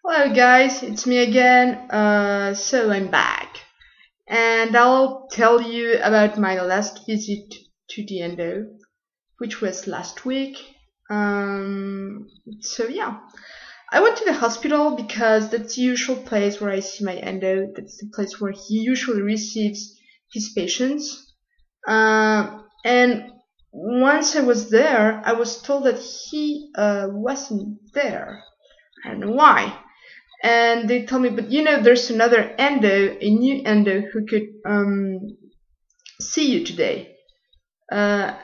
Hello guys, it's me again. So I'm back, and I'll tell you about my last visit to the Endo, which was last week. So yeah, I went to the hospital because that's the usual place where I see my Endo. That's the place where he usually receives his patients. And once I was there, I was told that he wasn't there. I don't know why. And they told me, but there's another endo, a new endo who could see you today. Uh,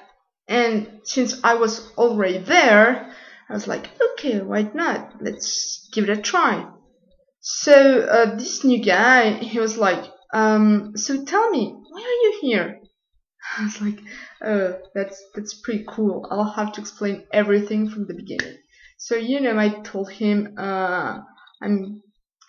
and since I was already there, I was like, okay, why not? Let's give it a try. So this new guy, he was like, so tell me, why are you here? I was like, oh, that's pretty cool. I'll have to explain everything from the beginning. So I told him I'm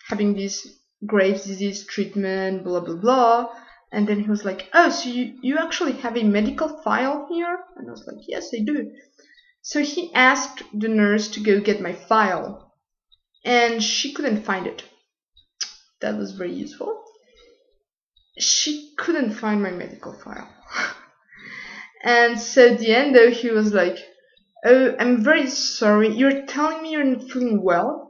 having this Graves' disease treatment, blah blah blah. And then he was like, oh, so you actually have a medical file here? And I was like, yes, I do. So he asked the nurse to go get my file, and she couldn't find it. That was very useful. She couldn't find my medical file. And so at the end, though, he was like, oh, I'm very sorry. You're telling me you're not feeling well?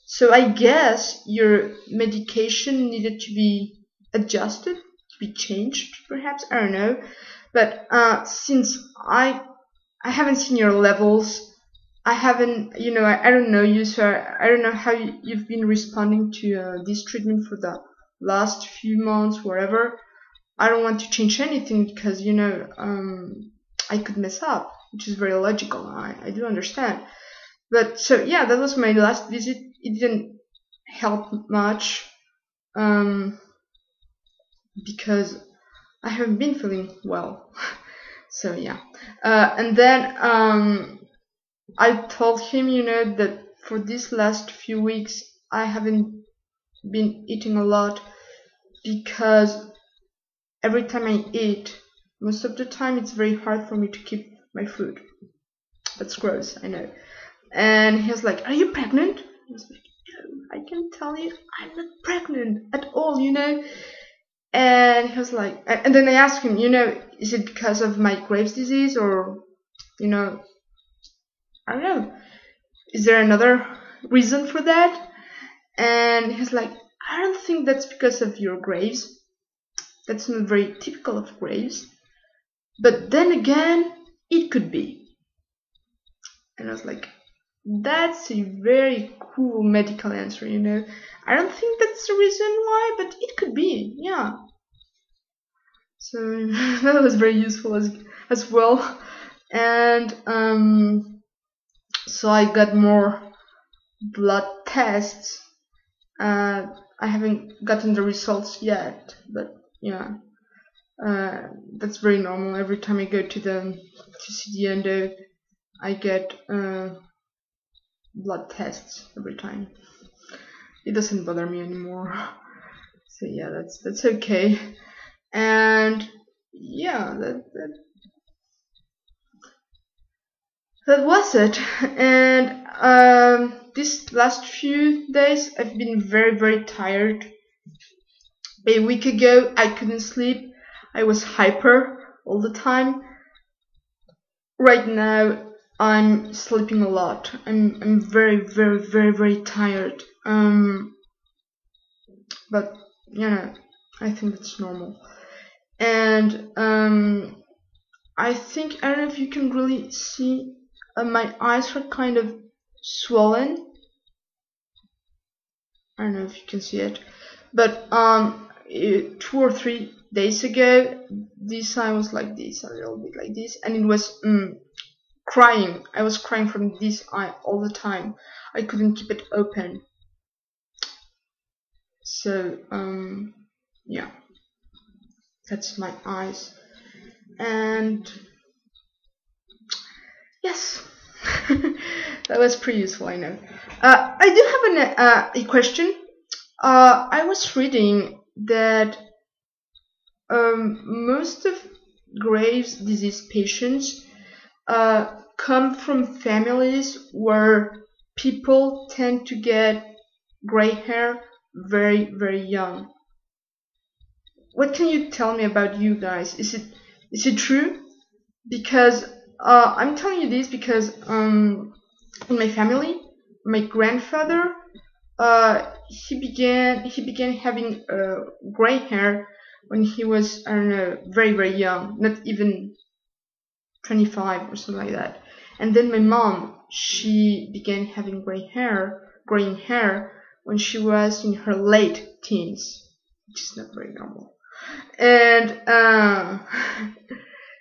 So I guess your medication needed to be adjusted, to be changed, perhaps? I don't know. But since I haven't seen your levels, I haven't, I don't know you, so I don't know how you've been responding to this treatment for the last few months, whatever. I don't want to change anything because I could mess up, which is very logical. I do understand, but so yeah, that was my last visit. It didn't help much because I haven't been feeling well. So yeah, and then I told him, that for these last few weeks I haven't been eating a lot because every time I eat, most of the time it's very hard for me to keep my food. That's gross, I know. And he was like, are you pregnant? I was like, no, I can tell you I'm not pregnant at all, And he was like, and then I asked him, is it because of my Graves' disease or, I don't know, is there another reason for that? And he's like, I don't think that's because of your Graves. That's not very typical of Graves. But then again, it could be. And I was like, that's a very cool medical answer, I don't think that's the reason why, but it could be, yeah. So that was very useful as well. And so I got more blood tests. I haven't gotten the results yet, but yeah. That's very normal. Every time I go to see the endo, I get blood tests every time. It doesn't bother me anymore. So yeah, that's okay. And yeah, that was it. And these last few days I've been very very tired. A week ago I couldn't sleep. I was hyper all the time. Right now I'm sleeping a lot. I'm very very very very tired. But I think it's normal. And I think, I don't know if you can really see, my eyes are kind of swollen. I don't know if you can see it, but 2 or 3 days ago, this eye was like this, a little bit like this, and it was crying. I was crying from this eye all the time. I couldn't keep it open. So yeah, that's my eyes. And yes, that was pretty useful, I know. I do have a question. I was reading that most of Graves' disease patients come from families where people tend to get gray hair very, very young. What can you tell me about you guys? Is it true? Because I'm telling you this because in my family, my grandfather he began having gray hair when he was, I don't know, very, very young, not even 25 or something like that. And then my mom, she began having graying hair when she was in her late teens, which is not very normal. And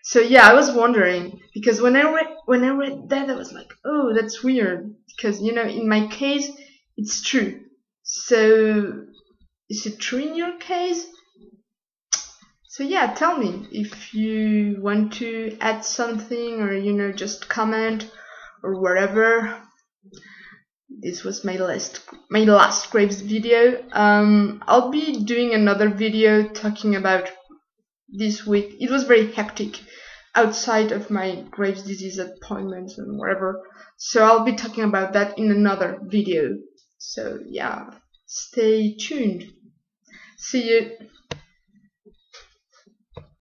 so yeah, I was wondering because when I read that, I was like, oh, that's weird because in my case, it's true. So is it true in your case? So yeah, tell me if you want to add something or just comment or whatever. This was my last grapes video. I'll be doing another video talking about this week. It was very hectic outside of my Graves' disease appointments and whatever. So I'll be talking about that in another video. So yeah, stay tuned. See you.